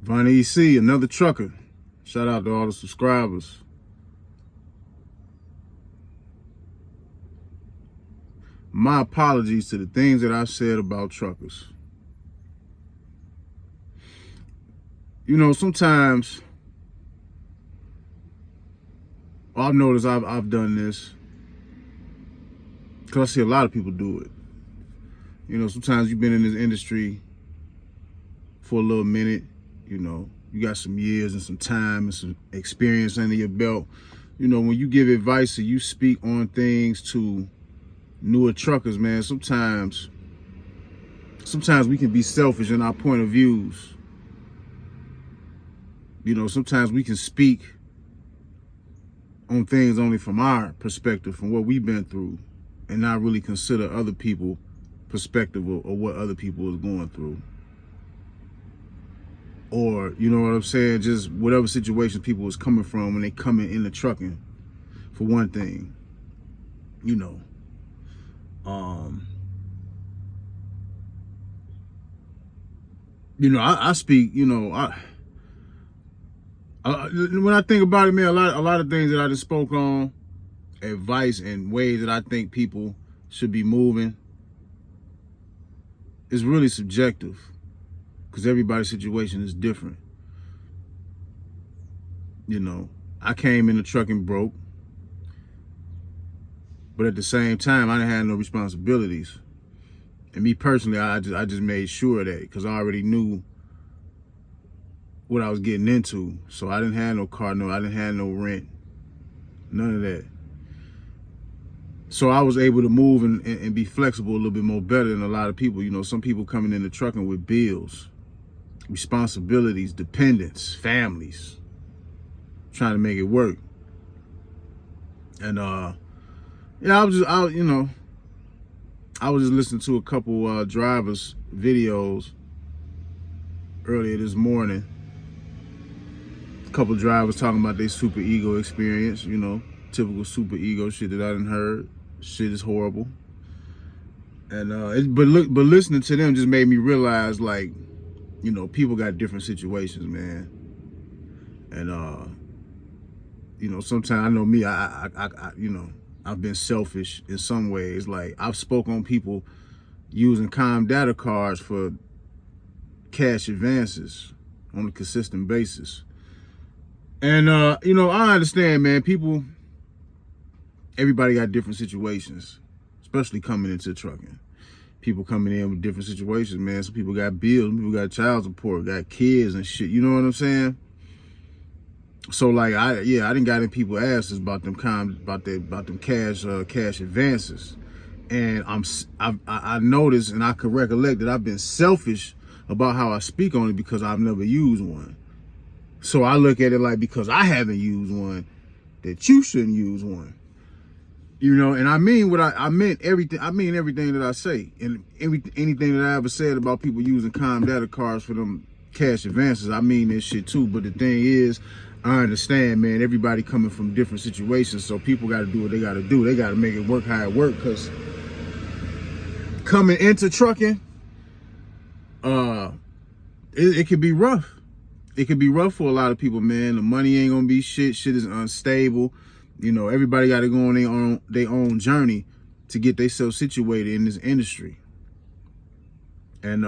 Von EC, another trucker. Shout out to all the subscribers. My apologies to the things that I've said about truckers. You know, sometimes I've noticed I've done this because I see a lot of people do it. You know, sometimes you've been in this industry for a little minute. You know, you got some years and some time and some experience under your belt. You know, when you give advice or you speak on things to newer truckers, man, sometimes we can be selfish in our point of views. You know, sometimes we can speak on things only from our perspective, from what we've been through, and not really consider other people's perspective or what other people is going through. Or, you know what I'm saying, just whatever situation people is coming from when they coming into trucking, for one thing. You know. I speak, when I think about it, man, a lot of things that I just spoke on, advice and ways that I think people should be moving, is really subjective, because everybody's situation is different. You know, I came into trucking broke, but at the same time, I didn't have no responsibilities. And me personally, I just made sure of that, because I already knew what I was getting into. So I didn't have no car, I didn't have no rent, none of that. So I was able to move and be flexible a little bit more better than a lot of people. You know, some people coming into trucking with bills, responsibilities, dependents, families, trying to make it work. And I was just listening to a couple drivers' videos earlier this morning. A couple drivers talking about their super ego experience, you know, typical super ego shit that I done heard. Shit is horrible. And but listening to them just made me realize, like, you know, people got different situations, man. And you know, sometimes I know me, I you know, I've been selfish in some ways. Like, I've spoken on people using data cards for cash advances on a consistent basis. And you know, I understand, man, everybody got different situations, especially coming into trucking. People coming in with different situations, man. Some people got bills, some people got child support, got kids and shit. You know what I'm saying? So, like, I didn't got in people's asses about them cash advances, and I noticed, and I can recollect that I've been selfish about how I speak on it because I've never used one. So I look at it like, because I haven't used one, that you shouldn't use one. You know, and I mean what I meant everything. I mean everything that I say, and anything that I ever said about people using data cards for them cash advances, I mean this shit too. But the thing is, I understand, man, everybody coming from different situations, so people got to do what they got to do. They got to make it work how it work, because coming into trucking, it could be rough. It could be rough for a lot of people, man. The money ain't gonna be shit. Shit is unstable. You know, everybody got to go on their own journey to get themselves situated in this industry. And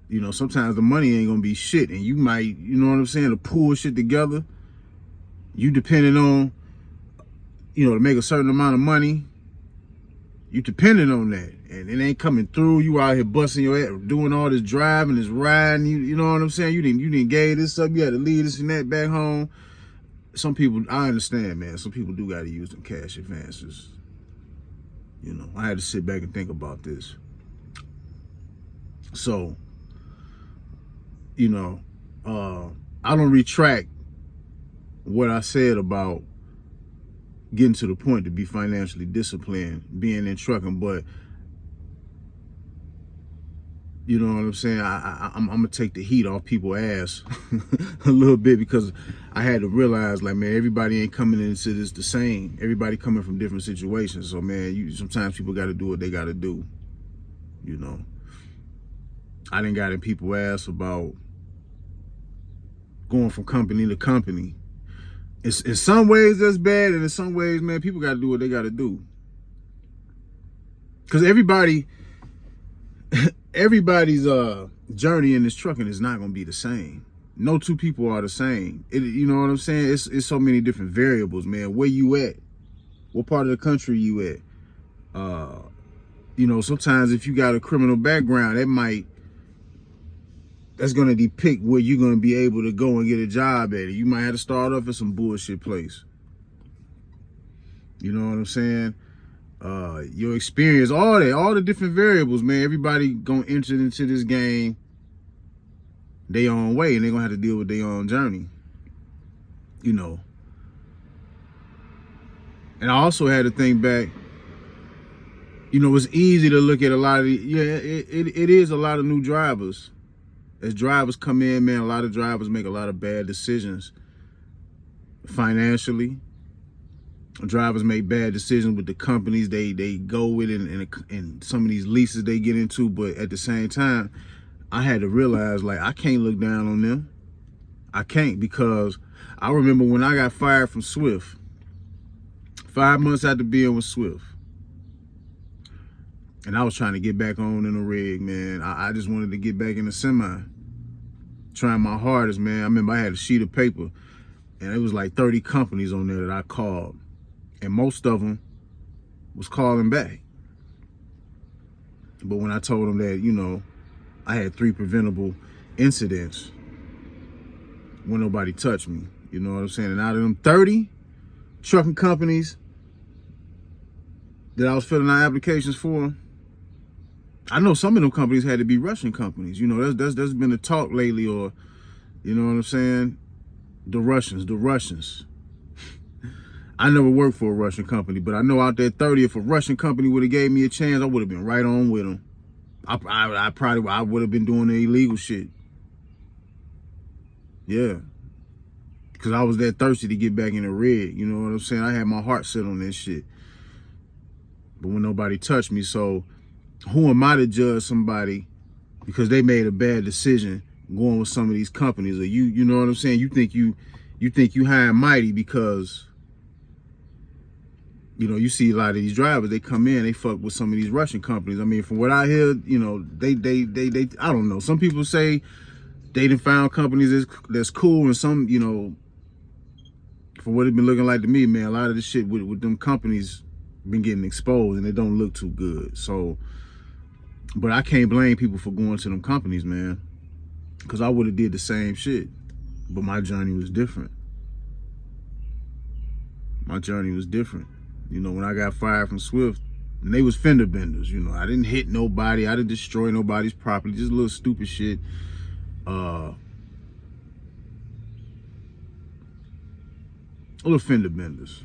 you know, sometimes the money ain't gonna be shit, and you might, you know what I'm saying, to pull shit together, you depending on, you know, to make a certain amount of money, you depending on that, and it ain't coming through. You out here busting your ass, doing all this driving, this riding, you know what I'm saying, you didn't gave this up, you had to leave this and that back home. Some people, I understand, man, some people do got to use them cash advances. You know, I had to sit back and think about this. So, you know, I don't retract what I said about getting to the point to be financially disciplined, being in trucking, but you know what I'm saying, I'm gonna take the heat off people's ass a little bit, because I had to realize, like, man, everybody ain't coming into this the same. Everybody coming from different situations. So, man, sometimes people got to do what they got to do. You know, I didn't got in people's ass about going from company to company. It's, in some ways that's bad, and in some ways, man, people got to do what they got to do. Because everybody's journey in this trucking is not going to be the same. No two people are the same. You know what I'm saying? It's so many different variables, man. Where you at? What part of the country you at? You know, sometimes if you got a criminal background, that's going to depict where you're going to be able to go and get a job at. You might have to start off at some bullshit place. You know what I'm saying? Your experience, all the different variables, man. Everybody gonna enter into this game their own way, and they're gonna have to deal with their own journey. You know. And I also had to think back, you know, it's easy to look at a lot of it is a lot of new drivers. As drivers come in, man, a lot of drivers make a lot of bad decisions financially. Drivers make bad decisions with the companies they go with and some of these leases they get into. But at the same time, I had to realize, like, I can't look down on them. I can't, because I remember when I got fired from Swift, 5 months after being with Swift, and I was trying to get back on in the rig, man. I just wanted to get back in the semi, trying my hardest, man. I remember I had a sheet of paper, and it was like 30 companies on there that I called. And most of them was calling back. But when I told them that, you know, I had 3 preventable incidents when nobody touched me, you know what I'm saying? And out of them 30 trucking companies that I was filling out applications for, I know some of them companies had to be Russian companies. You know, there's been a talk lately, or, you know what I'm saying? The Russians. I never worked for a Russian company, but I know out there 30, if a Russian company would have gave me a chance, I would have been right on with them. I would have been doing the illegal shit. Yeah. Because I was that thirsty to get back in the rig. You know what I'm saying? I had my heart set on this shit. But when nobody touched me, so who am I to judge somebody because they made a bad decision going with some of these companies? Or you know what I'm saying? You think you high and mighty because, you know, you see a lot of these drivers, they come in, they fuck with some of these Russian companies. I mean, from what I hear, you know, they I don't know. Some people say they done found companies that's cool, and some, you know, for what it's been looking like to me, man, a lot of this shit with them companies been getting exposed, and they don't look too good. So, but I can't blame people for going to them companies, man, because I would have did the same shit, but my journey was different. My journey was different. You know, when I got fired from Swift, and they was fender benders, you know, I didn't hit nobody, I didn't destroy nobody's property, just little stupid shit. Little fender benders,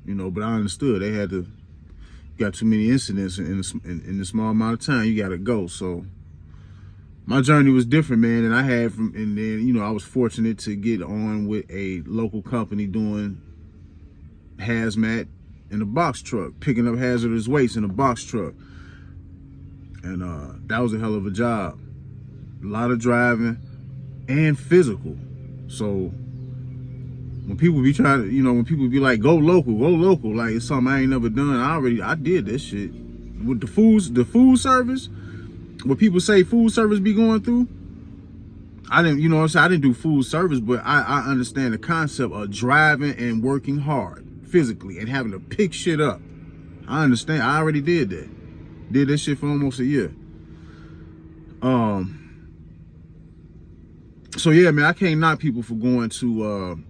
you know. But I understood they had to, got too many incidents in a small amount of time. You gotta go. So my journey was different, man. And and then, you know, I was fortunate to get on with a local company doing hazmat in a box truck, picking up hazardous waste in a box truck. And that was a hell of a job. A lot of driving and physical. So when people be trying to, you know, when people be like, go local, like it's something I ain't never done. I did this shit. With the food service, what people say food service be going through, I didn't, you know what I'm saying? I didn't do food service, but I understand the concept of driving and working hard physically and having to pick shit up. I understand. I already did that. Did that shit for almost a year. So yeah, man, I can't knock people for going to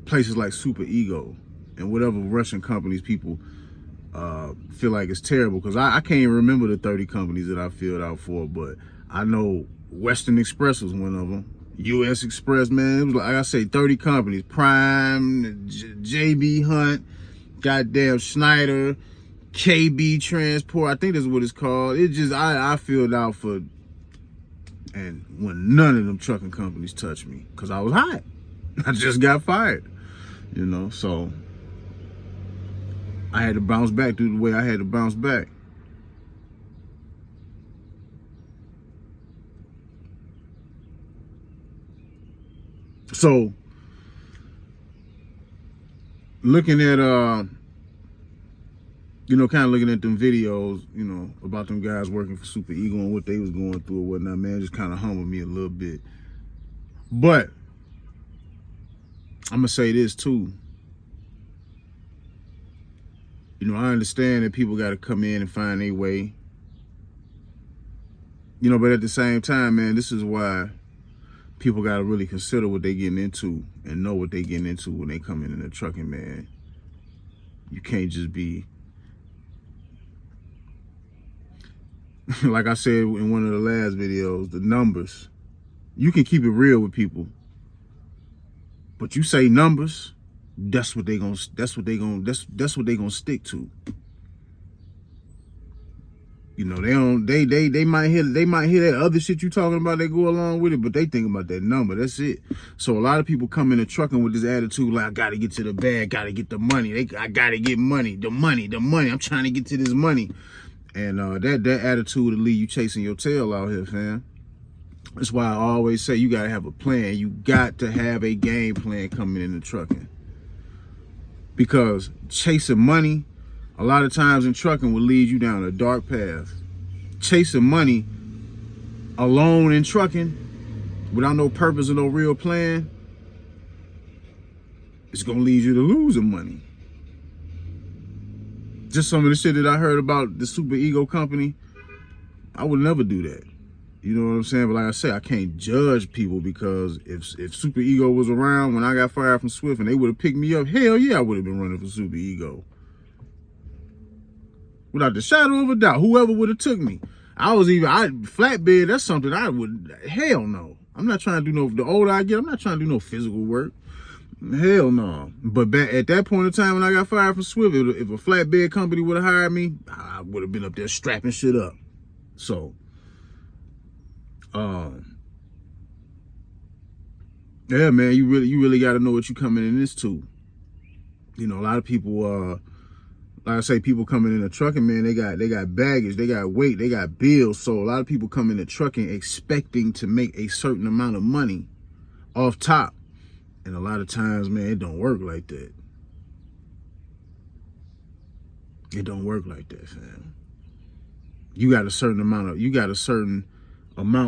places like Super Ego and whatever Russian companies people feel like it's terrible, because I can't even remember the 30 companies that I filled out for, but I know Western Express was one of them. US Express, man, it was like I say, 30 companies. Prime, JB Hunt, goddamn Schneider, KB Transport, I think that's what it's called. It just, I filled out for, and when none of them trucking companies touched me, because I was hot. I just got fired, you know, so I had to bounce back through the way I had to bounce back. So looking at kind of looking at them videos, about them guys working for Super Ego and what they was going through or whatnot, man, just kind of humbled me a little bit. But I'm gonna say this too. I understand that people got to come in and find their way. But at the same time, man, this is why people got to really consider what they getting into and know what they getting into when they come in the trucking, man. You can't just be, like I said in one of the last videos, the numbers. You can keep it real with people, but you say numbers, that's what they gonna stick to. They might hear that other shit you talking about, they go along with it, but they think about that number. That's it. So a lot of people come into trucking with this attitude like, I gotta get to the bag, gotta get the money. I gotta get money, the money. I'm trying to get to this money. And that attitude will leave you chasing your tail out here, fam. That's why I always say you gotta have a plan. You got to have a game plan coming into trucking. Because chasing money, a lot of times in trucking, will lead you down a dark path. Chasing money alone in trucking, without no purpose or no real plan, it's gonna lead you to losing money. Just some of the shit that I heard about the Super Ego company, I would never do that. You know what I'm saying? But like I say, I can't judge people, because if Super Ego was around when I got fired from Swift and they would have picked me up, hell yeah, I would have been running for Super Ego. Without the shadow of a doubt, whoever would have took me. Flatbed, that's something I would, hell no. I'm not trying to do the older I get, I'm not trying to do no physical work. Hell no. But back at that point in time when I got fired from Swift, if a flatbed company would have hired me, I would have been up there strapping shit up. So, yeah, man, you really got to know what you're coming in this to. A lot of people, like I say, people coming into trucking, man, they got baggage, they got weight, they got bills. So a lot of people come into trucking expecting to make a certain amount of money off top. And a lot of times, man, it don't work like that. It don't work like that, fam. You got a certain amount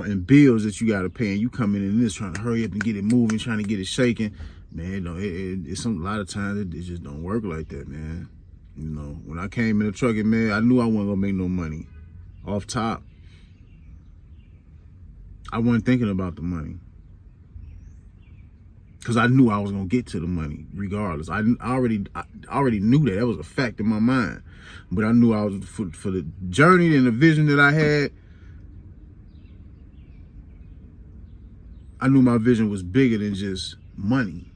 in bills that you got to pay, and you coming in this trying to hurry up and get it moving, trying to get it shaking. Man, a lot of times it just don't work like that, man. When I came into trucking, man, I knew I wasn't gonna make no money off top. I wasn't thinking about the money, because I knew I was gonna get to the money regardless. I already knew that was a fact in my mind. But I knew I was for the journey and the vision that I had. I knew my vision was bigger than just money.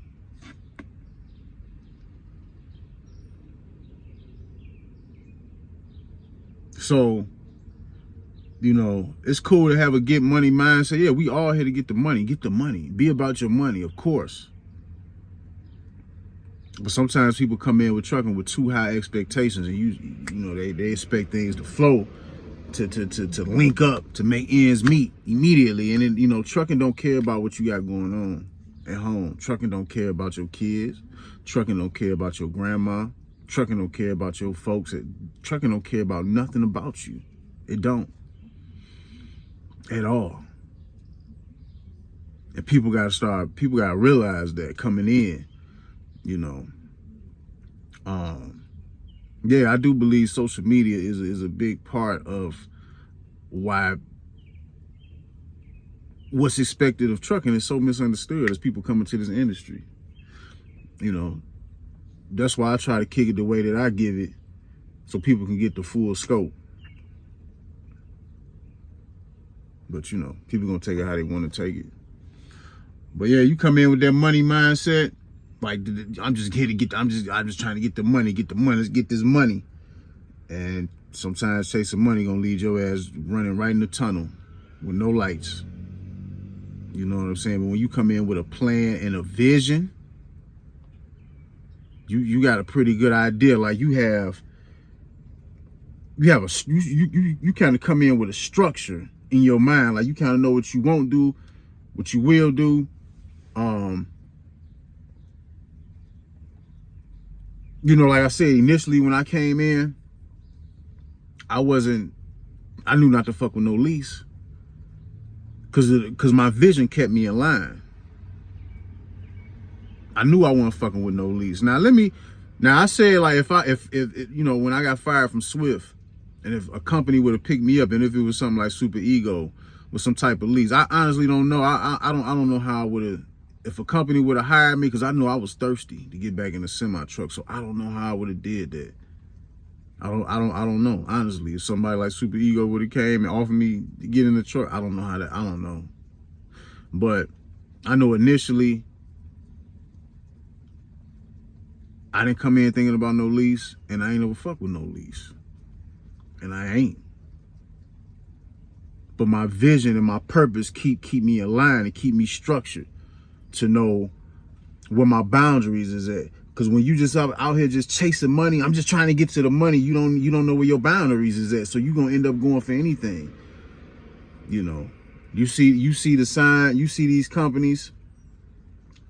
So, it's cool to have a get money mindset. Yeah, we all here to get the money. Get the money. Be about your money, of course. But sometimes people come in with trucking with too high expectations, and they expect things to flow, to link up, to make ends meet immediately. And then, trucking don't care about what you got going on at home. Trucking don't care about your kids. Trucking don't care about your grandma. Trucking don't care about your folks. Trucking don't care about nothing about you. It don't. At all. And people got to realize that coming in, yeah, I do believe social media is a big part of why what's expected of trucking is so misunderstood as people come into this industry. That's why I try to kick it the way that I give it, so people can get the full scope. But people gonna take it how they want to take it. But yeah, you come in with that money mindset, like I'm just trying to get the money, let's get this money. And sometimes chasing money gonna lead your ass running right in the tunnel with no lights. You know what I'm saying? But when you come in with a plan and a vision, you got a pretty good idea. Like you kind of come in with a structure in your mind. Like you kind of know what you won't do, what you will do. you know, like I said, initially when I came in, I knew not to fuck with no lease. Cause my vision kept me in line. I knew I wasn't fucking with no lease. Now I said, like, if you know, when I got fired from Swift, and if a company would have picked me up, and if it was something like Super Ego with some type of lease, I honestly don't know. I don't know how I would have, if a company would have hired me, because I know I was thirsty to get back in the semi truck. So I don't know how I would have did that. I don't know. Honestly, if somebody like Super Ego would have came and offered me to get in the truck, I don't know how that. I don't know. But I know initially, I didn't come in thinking about no lease, and I ain't never fuck with no lease. And I ain't. But my vision and my purpose keep me aligned and keep me structured to know where my boundaries is at. Because when you just out here just chasing money, I'm just trying to get to the money, you don't know where your boundaries is at. So you're gonna end up going for anything. You know. You see the sign, you see these companies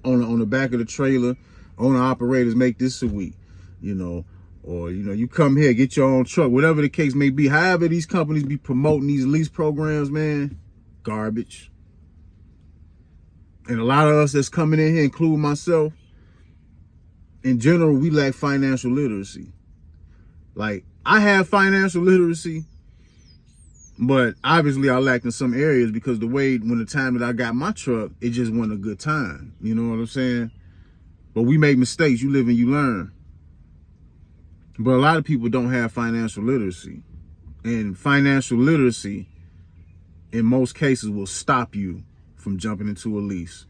on the back of the trailer, owner operators make this a week, you know, or, you know, you come here, get your own truck, whatever the case may be. However these companies be promoting these lease programs, man, garbage. And a lot of us that's coming in here, including myself, in general, we lack financial literacy. Like, I have financial literacy, but obviously I lacked in some areas because when the time that I got my truck, it just wasn't a good time. You know what I'm saying? But we make mistakes. You live and you learn. But a lot of people don't have financial literacy. And financial literacy, in most cases, will stop you from jumping into a lease.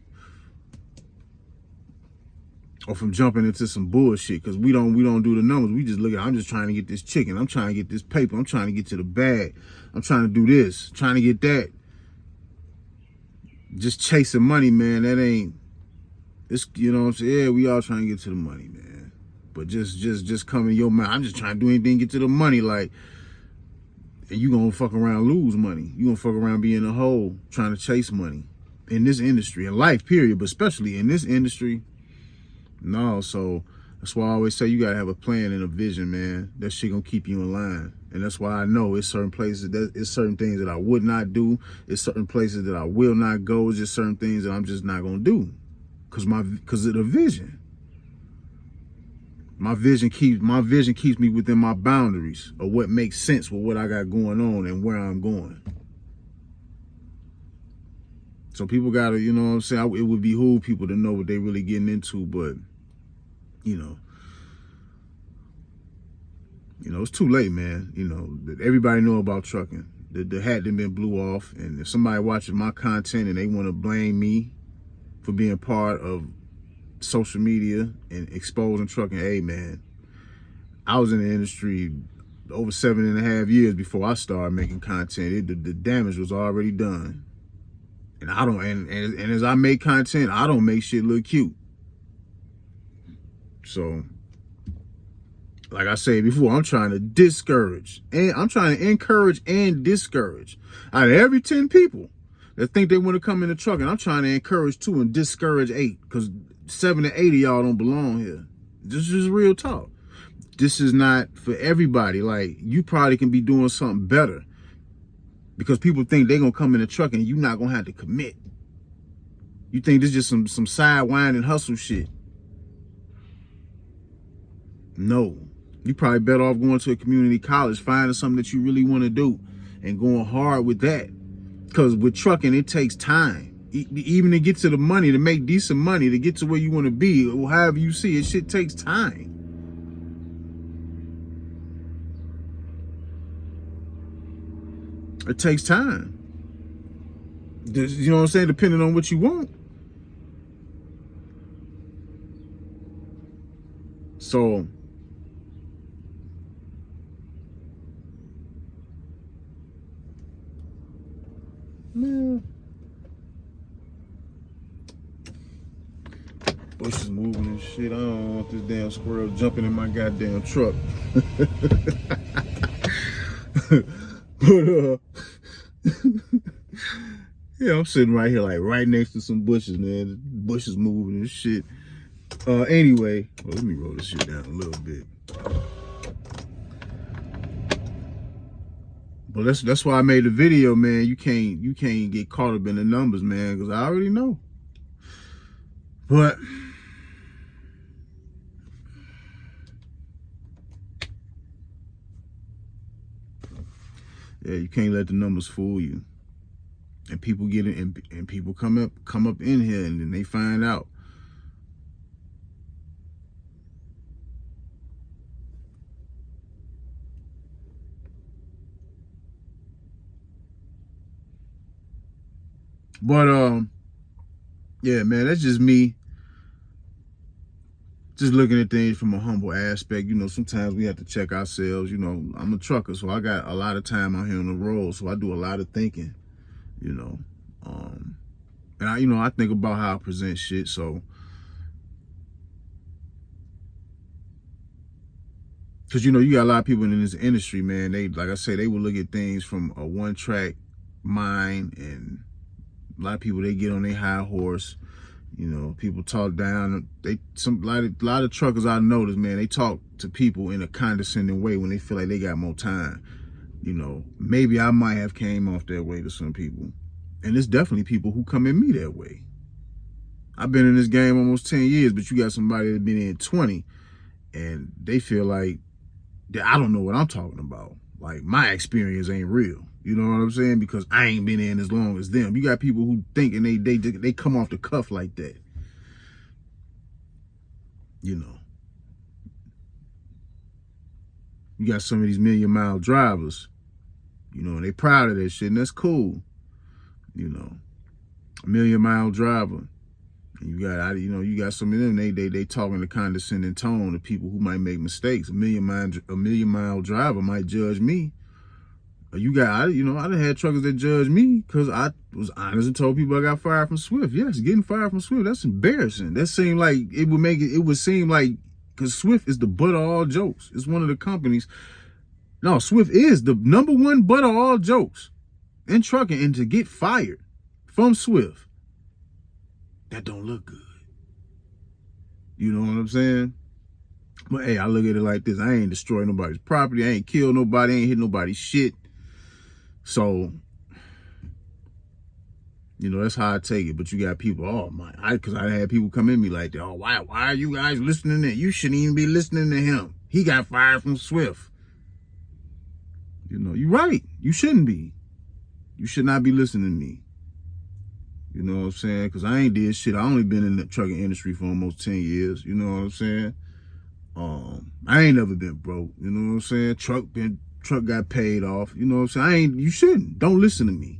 Or from jumping into some bullshit. Because we don't do the numbers. We just look at, I'm just trying to get this chicken. I'm trying to get this paper. I'm trying to get to the bag. I'm trying to do this. Trying to get that. Just chasing money, man. That ain't... It's, you know what I'm saying? Yeah, we all trying to get to the money, man. But just come in your mind. I'm just trying to do anything to get to the money, like, and you gonna fuck around lose money. You gonna fuck around be in a hole trying to chase money in this industry, in life, period, but especially in this industry. No, so that's why I always say you gotta have a plan and a vision, man. That shit gonna keep you in line. And that's why I know it's certain places, it's certain things that I would not do. It's certain places that I will not go. It's just certain things that I'm just not gonna do. Because of the vision. My vision keeps me within my boundaries of what makes sense with what I got going on and where I'm going. So people gotta, you know what I'm saying? It would behoove people to know what they really getting into, but you know, it's too late, man. You know, everybody know about trucking. The hat done been blew off, and if somebody watches my content and they want to blame me for being part of social media and exposing trucking, hey man, I was in the industry over 7.5 years before I started making content. The damage was already done. And I don't, and as I make content, I don't make shit look cute. So, like I said before, I'm trying to discourage, and I'm trying to encourage and discourage. Out of every 10 people that think they want to come in the truck, and I'm trying to encourage 2 and discourage 8, because 7 to 8 of y'all don't belong here. This is real talk. This is not for everybody. Like, you probably can be doing something better, because people think they're gonna come in the truck and you're not gonna have to commit. You think this is just some sidewind and hustle shit. No. You probably better off going to a community college, finding something that you really want to do, and going hard with that. Because with trucking, it takes time. Even to get to the money, to make decent money, to get to where you want to be, or however you see it, shit takes time. It takes time. You know what I'm saying? Depending on what you want. So, man, bush is moving and shit. I don't want this damn squirrel jumping in my goddamn truck. But yeah, I'm sitting right here, like right next to some bushes, man. The bushes moving and shit. Anyway, well, let me roll this shit down a little bit. But that's why I made the video, man. You can't get caught up in the numbers, man, because I already know. But yeah, you can't let the numbers fool you. And people get it, and people come up in here, and then they find out. But yeah, man, that's just me. Just looking at things from a humble aspect. You know, sometimes we have to check ourselves. You know, I'm a trucker, so I got a lot of time out here on the road, so I do a lot of thinking. You know, and I think about how I present shit. So, because you got a lot of people in this industry, man. They, like I say, they will look at things from a one-track mind, and a lot of people, they get on their high horse. You know, people talk down. A lot of truckers I notice, man, they talk to people in a condescending way when they feel like they got more time. You know, maybe I might have came off that way to some people. And there's definitely people who come at me that way. I've been in this game almost 10 years, but you got somebody that's been in 20, and they feel like that I don't know what I'm talking about. Like, my experience ain't real. You know what I'm saying? Because I ain't been in as long as them. You got people who think, and they come off the cuff like that. You know. You got some of these million-mile drivers, you know, and they proud of that shit, and that's cool. You know, a million-mile driver. And you got some of them, they talk in a condescending tone to people who might make mistakes. A million-mile driver might judge me. I done had truckers that judged me because I was honest and told people I got fired from Swift. Yes, getting fired from Swift, that's embarrassing. That seemed like it would seem like, because Swift is the butt of all jokes. It's one of the companies. No, Swift is the #1 butt of all jokes in trucking, and to get fired from Swift, that don't look good. You know what I'm saying? But hey, I look at it like this. I ain't destroyed nobody's property. I ain't killed nobody. I ain't hit nobody's shit. So, that's how I take it. But you got people, because I had people come in me like that. Oh, why are you guys listening to him? You shouldn't even be listening to him. He got fired from Swift. You're right. You shouldn't be. You should not be listening to me. You know what I'm saying? Because I ain't did shit. I only been in the trucking industry for almost 10 years. You know what I'm saying? I ain't never been broke. You know what I'm saying? Truck got paid off. You know what I'm saying? You shouldn't. Don't listen to me.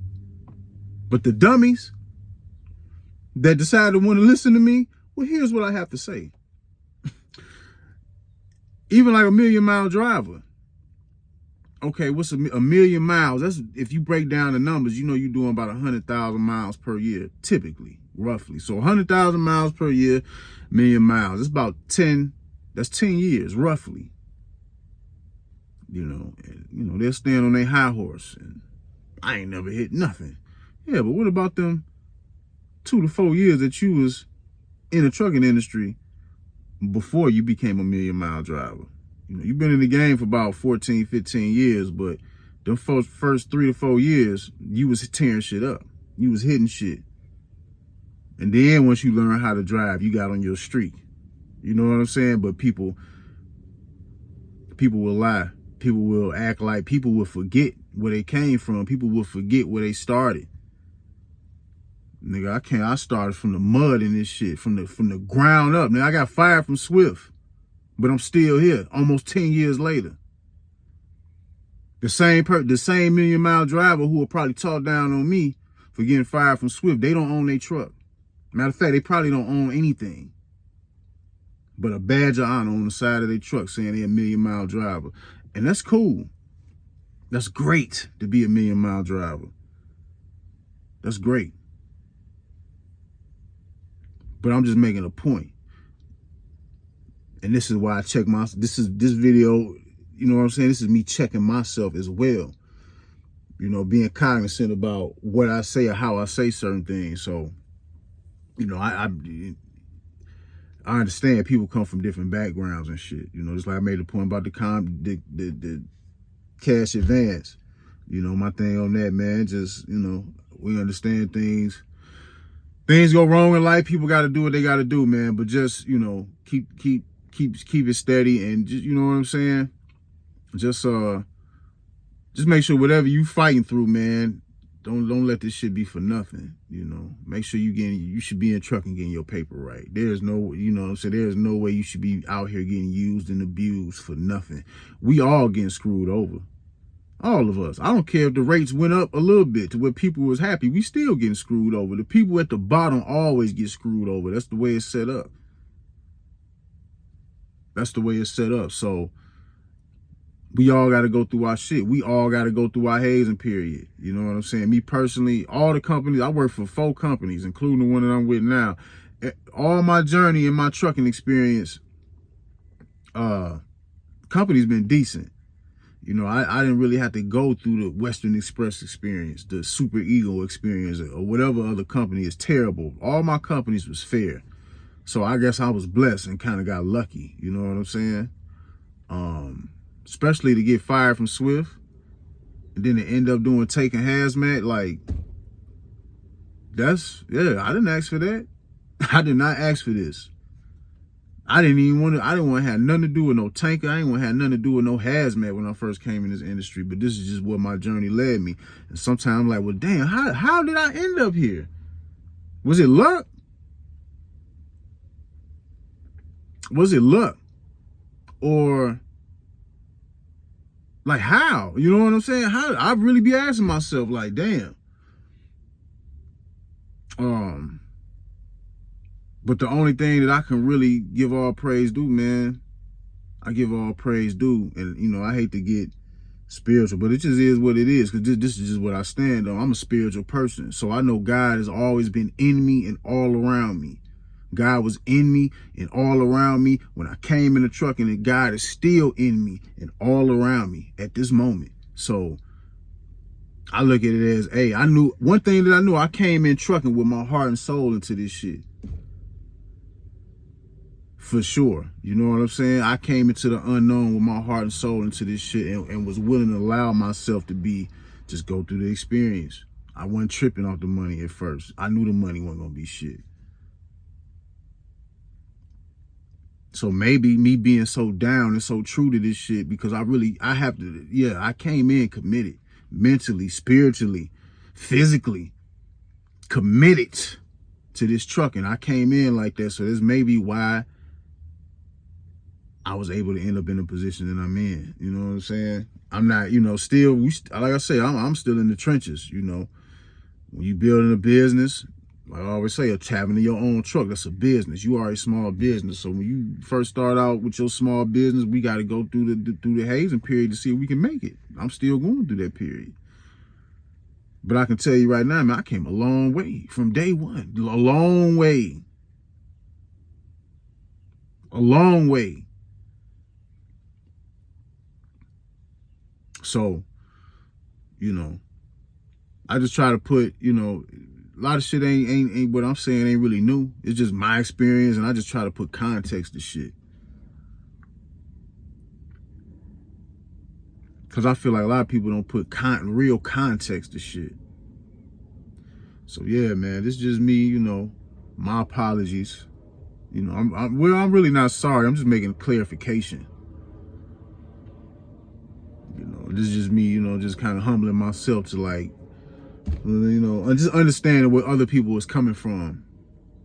But the dummies that decide to want to listen to me, well, here's what I have to say. Even like a million-mile driver. Okay, what's a million miles? That's if you break down the numbers, you're doing about 100,000 miles per year, typically, roughly. So 100,000 miles per year, million miles. It's about 10. That's 10 years, roughly. And, they'll stand on their high horse, and I ain't never hit nothing. Yeah, but what about them 2 to 4 years that you was in the trucking industry before you became a million-mile driver? You've been in the game for about 14, 15 years, but the first 3 to 4 years, you was tearing shit up. You was hitting shit. And then once you learn how to drive, you got on your streak. You know what I'm saying? But people will lie. People will act like, people will forget where they came from. People will forget where they started. Nigga, I started from the mud in this shit, from the ground up. Nigga, I got fired from Swift, but I'm still here almost 10 years later. The same million-mile driver who will probably talk down on me for getting fired from Swift, they don't own their truck. Matter of fact, they probably don't own anything but a badge of honor on the side of their truck saying they're a million-mile driver. And that's cool. That's great to be a million-mile driver. That's great. But I'm just making a point. And this is why I check this video, you know what I'm saying? This is me checking myself as well. Being cognizant about what I say or how I say certain things. So, I understand people come from different backgrounds and shit. You know, just like I made a point about the cash advance. You know, my thing on that, man, just, you know, we understand things. Things go wrong in life. People got to do what they got to do, man. But just, you know, keep it steady, and just, you know what I'm saying? Just make sure whatever you fighting through, man, don't let this shit be for nothing. You know, make sure you should be in trucking getting your paper right. There's no, you know what I'm saying, there's no way you should be out here getting used and abused for nothing. We all getting screwed over. All of us. I don't care if the rates went up a little bit to where people was happy. We still getting screwed over. The people at the bottom always get screwed over. That's the way it's set up. That's the way it's set up. So we all got to go through our shit. We all got to go through our hazing period. You know what I'm saying? Me personally, all the companies, I work for 4 companies, including the one that I'm with now. All my journey in my trucking experience, company's been decent. You know, I didn't really have to go through the Western Express experience, the Super Eagle experience, or whatever other company is terrible. All my companies was fair. So I guess I was blessed and kind of got lucky. You know what I'm saying? Especially to get fired from Swift and then to end up taking hazmat, like, I didn't ask for that. I did not ask for this. I didn't want to have nothing to do with no tanker. I didn't want to have nothing to do with no hazmat when I first came in this industry, but this is just where my journey led me. And sometimes I'm like, well, damn, how did I end up here? Was it luck? Was it luck? Or like how? You know what I'm saying? How? I really be asking myself, like, damn. But the only thing that I can really give all praise due, man, I give all praise due. And, you know, I hate to get spiritual, but it just is what it is, because this is just what I stand on. I'm a spiritual person. So I know God has always been in me and all around me. God was in me and all around me when I came in the trucking, and God is still in me and all around me at this moment. So I look at it as, hey, I knew one thing that I knew. I came in trucking with my heart and soul into this shit. For sure. You know what I'm saying? I came into the unknown with my heart and soul into this shit, and was willing to allow myself to just go through the experience. I wasn't tripping off the money at first. I knew the money wasn't going to be shit. So maybe me being so down and so true to this shit, because I came in committed, mentally, spiritually, physically, committed to this trucking. I came in like that. So this may be why I was able to end up in the position that I'm in. You know what I'm saying? I'm not, you know, like I say, I'm still in the trenches. You know, when you building a business, like I always say, having your own truck, that's a business. You are a small business. So when you first start out with your small business, we got to go through the hazing period to see if we can make it. I'm still going through that period. But I can tell you right now, man, I came a long way from day one. A long way. A long way. So, you know, I just try to put, you know, a lot of shit ain't what I'm saying ain't really new. It's just my experience, and I just try to put context to shit. Because I feel like a lot of people don't put real context to shit. So, yeah, man, this is just me, you know, my apologies. You know, I'm really not sorry. I'm just making a clarification. You know, this is just me, you know, just kind of humbling myself to, like, you know, just understanding where other people is coming from.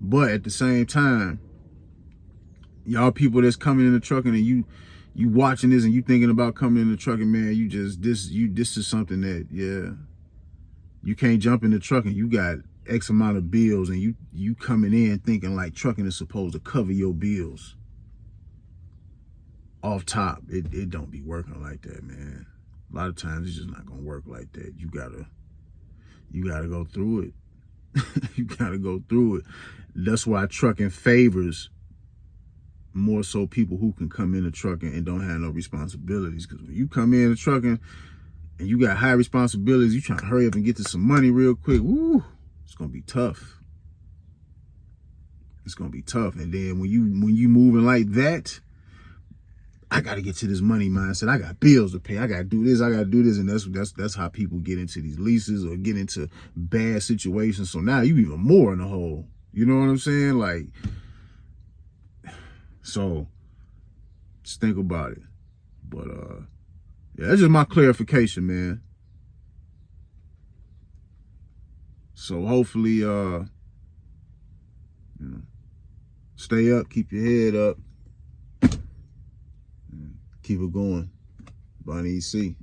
But at the same time, y'all people that's coming in the trucking, and you watching this and you thinking about coming in the trucking, man, this is something that, yeah, you can't jump in the trucking. You got X amount of bills, and you coming in thinking like trucking is supposed to cover your bills. Off top, it don't be working like that, man. A lot of times it's just not gonna work like that. You gotta go through it. You gotta go through it. That's why trucking favors more so people who can come into trucking and don't have no responsibilities. Because when you come in trucking and you got high responsibilities, you trying to hurry up and get to some money real quick, woo, it's gonna be tough. It's gonna be tough. And then when you moving like that, I gotta get to this money mindset. I got bills to pay. I gotta do this. I gotta do this. And that's how people get into these leases or get into bad situations. So now you even more in the hole. You know what I'm saying? Like, so just think about it. But yeah, that's just my clarification, man. So hopefully, you know, stay up, keep your head up, keep it going. Bonnie EC.